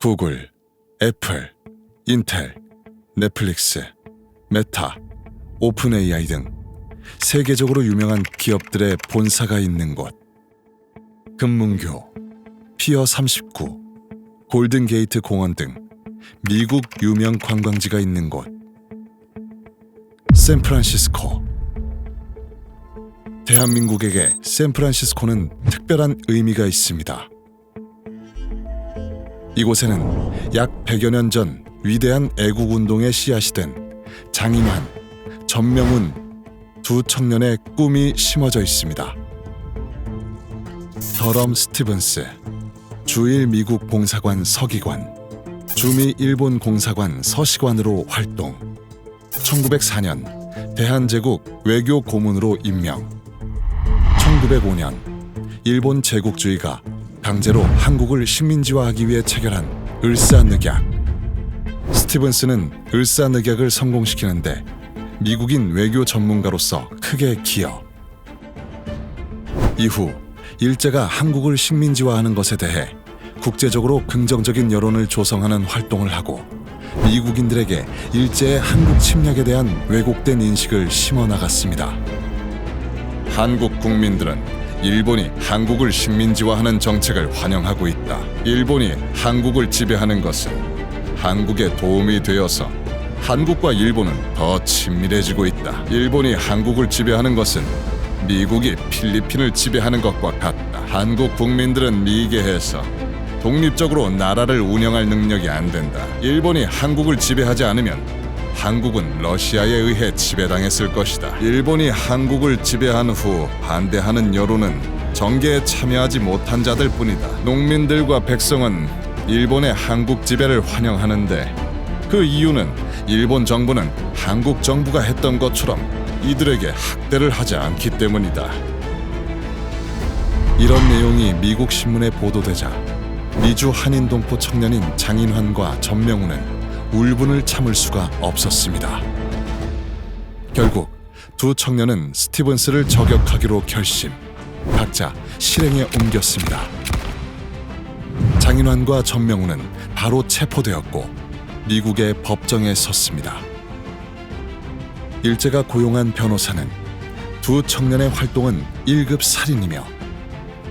구글, 애플, 인텔, 넷플릭스, 메타, 오픈 AI 등 세계적으로 유명한 기업들의 본사가 있는 곳. 금문교, 피어 39, 골든게이트 공원 등 미국 유명 관광지가 있는 곳. 샌프란시스코. 대한민국에게 샌프란시스코는 특별한 의미가 있습니다. 이곳에는 약 100여 년 전 위대한 애국운동의 씨앗이 된 장인환, 전명훈 두 청년의 꿈이 심어져 있습니다. 더럼 스티븐스, 주일 미국 봉사관 서기관, 주미 일본 공사관 서시관으로 활동. 1904년 대한제국 외교 고문으로 임명. 1905년 일본 제국주의가 강제로 한국을 식민지화하기 위해 체결한 을사늑약. 스티븐스는 을사늑약을 성공시키는데 미국인 외교 전문가로서 크게 기여. 이후 일제가 한국을 식민지화하는 것에 대해 국제적으로 긍정적인 여론을 조성하는 활동을 하고 미국인들에게 일제의 한국 침략에 대한 왜곡된 인식을 심어나갔습니다. 한국 국민들은 일본이 한국을 식민지화하는 정책을 환영하고 있다. 일본이 한국을 지배하는 것은 한국에 도움이 되어서 한국과 일본은 더 친밀해지고 있다. 일본이 한국을 지배하는 것은 미국이 필리핀을 지배하는 것과 같다. 한국 국민들은 미개해서 독립적으로 나라를 운영할 능력이 안 된다. 일본이 한국을 지배하지 않으면 한국은 러시아에 의해 지배당했을 것이다. 일본이 한국을 지배한 후 반대하는 여론은 정계에 참여하지 못한 자들 뿐이다. 농민들과 백성은 일본의 한국 지배를 환영하는데 그 이유는 일본 정부는 한국 정부가 했던 것처럼 이들에게 학대를 하지 않기 때문이다. 이런 내용이 미국 신문에 보도되자 미주 한인동포 청년인 장인환과 전명훈은 울분을 참을 수가 없었습니다. 결국 두 청년은 스티븐스를 저격하기로 결심, 각자 실행에 옮겼습니다. 장인환과 전명훈은 바로 체포되었고 미국의 법정에 섰습니다. 일제가 고용한 변호사는 두 청년의 활동은 1급 살인이며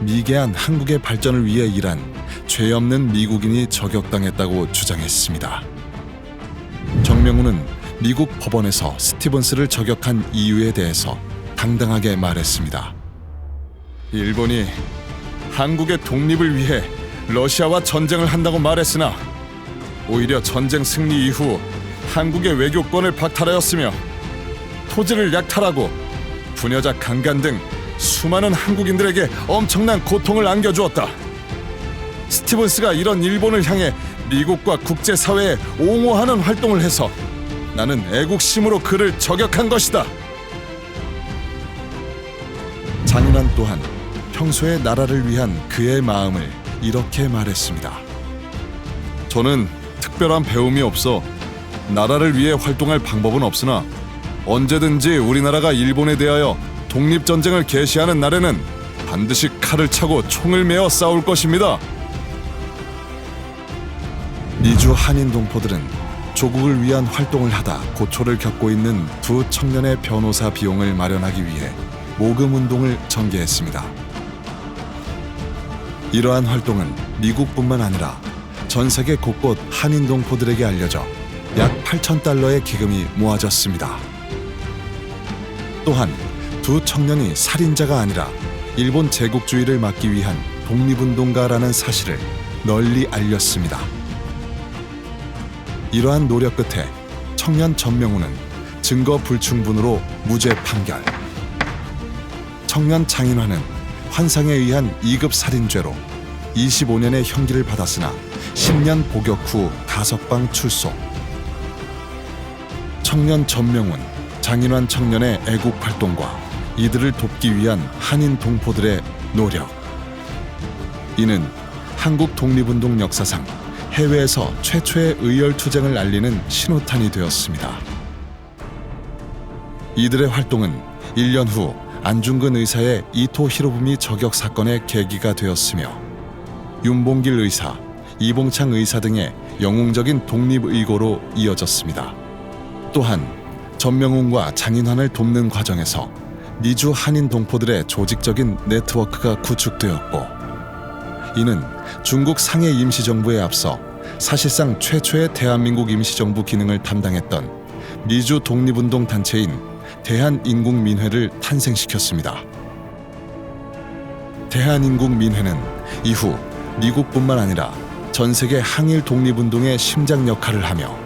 미개한 한국의 발전을 위해 일한 죄 없는 미국인이 저격당했다고 주장했습니다. 정명훈은 미국 법원에서 스티븐스를 저격한 이유에 대해서 당당하게 말했습니다. 일본이 한국의 독립을 위해 러시아와 전쟁을 한다고 말했으나 오히려 전쟁 승리 이후 한국의 외교권을 박탈하였으며 토지를 약탈하고 부녀자 강간 등 수많은 한국인들에게 엄청난 고통을 안겨주었다. 스티븐스가 이런 일본을 향해 미국과 국제사회에 옹호하는 활동을 해서 나는 애국심으로 그를 저격한 것이다. 장인환 또한 평소에 나라를 위한 그의 마음을 이렇게 말했습니다. 저는 특별한 배움이 없어 나라를 위해 활동할 방법은 없으나 언제든지 우리나라가 일본에 대하여 독립전쟁을 개시하는 날에는 반드시 칼을 차고 총을 메어 싸울 것입니다. 미주 한인 동포들은 조국을 위한 활동을 하다 고초를 겪고 있는 두 청년의 변호사 비용을 마련하기 위해 모금 운동을 전개했습니다. 이러한 활동은 미국뿐만 아니라 전 세계 곳곳 한인 동포들에게 알려져 약 8,000달러의 기금이 모아졌습니다. 또한 두 청년이 살인자가 아니라 일본 제국주의를 막기 위한 독립운동가라는 사실을 널리 알렸습니다. 이러한 노력 끝에 청년 전명훈은 증거 불충분으로 무죄 판결. 청년 장인환은 환상에 의한 2급 살인죄로 25년의 형기를 받았으나 10년 복역 후 가석방 출소. 청년 전명훈, 장인환 청년의 애국 활동과 이들을 돕기 위한 한인 동포들의 노력. 이는 한국 독립운동 역사상 해외에서 최초의 의열투쟁을 알리는 신호탄이 되었습니다. 이들의 활동은 1년 후 안중근 의사의 이토 히로부미 저격 사건의 계기가 되었으며 윤봉길 의사, 이봉창 의사 등의 영웅적인 독립의고로 이어졌습니다. 또한 전명훈과 장인환을 돕는 과정에서 미주 한인 동포들의 조직적인 네트워크가 구축되었고, 이는 중국 상해 임시정부에 앞서 사실상 최초의 대한민국 임시정부 기능을 담당했던 미주 독립운동 단체인 대한인국민회를 탄생시켰습니다. 대한인국민회는 이후 미국뿐만 아니라 전 세계 항일 독립운동의 심장 역할을 하며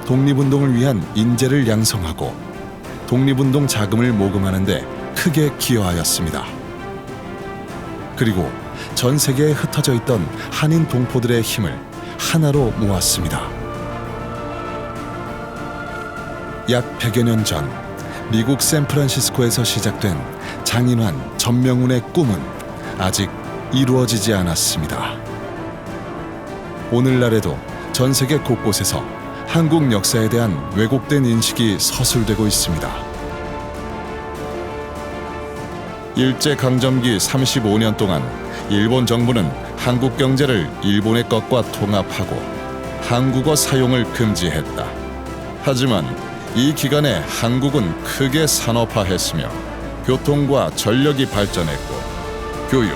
독립운동을 위한 인재를 양성하고 독립운동 자금을 모금하는 데 크게 기여하였습니다. 그리고 전 세계에 흩어져 있던 한인 동포들의 힘을 하나로 모았습니다. 약 100여 년 전 미국 샌프란시스코에서 시작된 장인환, 전명훈의 꿈은 아직 이루어지지 않았습니다. 오늘날에도 전 세계 곳곳에서 한국 역사에 대한 왜곡된 인식이 서술되고 있습니다. 일제강점기 35년 동안 일본 정부는 한국 경제를 일본의 것과 통합하고 한국어 사용을 금지했다. 하지만 이 기간에 한국은 크게 산업화했으며 교통과 전력이 발전했고 교육,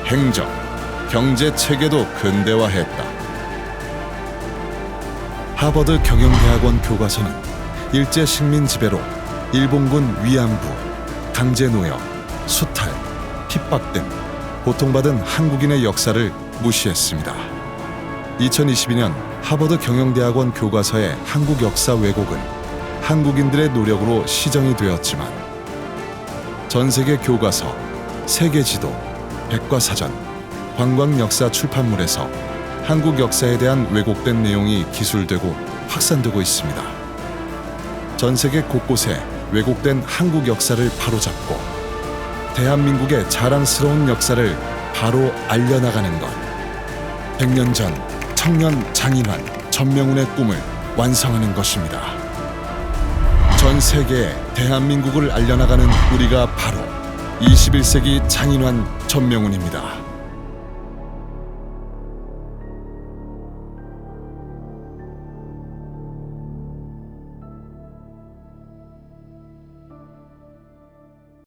행정, 경제 체계도 근대화했다. 하버드 경영대학원 교과서는 일제 식민 지배로 일본군 위안부, 강제노역, 수탈, 핍박 등 고통받은 한국인의 역사를 무시했습니다. 2022년 하버드 경영대학원 교과서의 한국 역사 왜곡은 한국인들의 노력으로 시정이 되었지만 전 세계 교과서, 세계지도, 백과사전, 관광역사 출판물에서 한국 역사에 대한 왜곡된 내용이 기술되고 확산되고 있습니다. 전 세계 곳곳에 왜곡된 한국 역사를 바로잡고 대한민국의 자랑스러운 역사를 바로 알려나가는 것. 100년 전 청년 장인환, 전명훈의 꿈을 완성하는 것입니다. 전 세계에 대한민국을 알려나가는 우리가 바로 21세기 장인환, 전명훈입니다.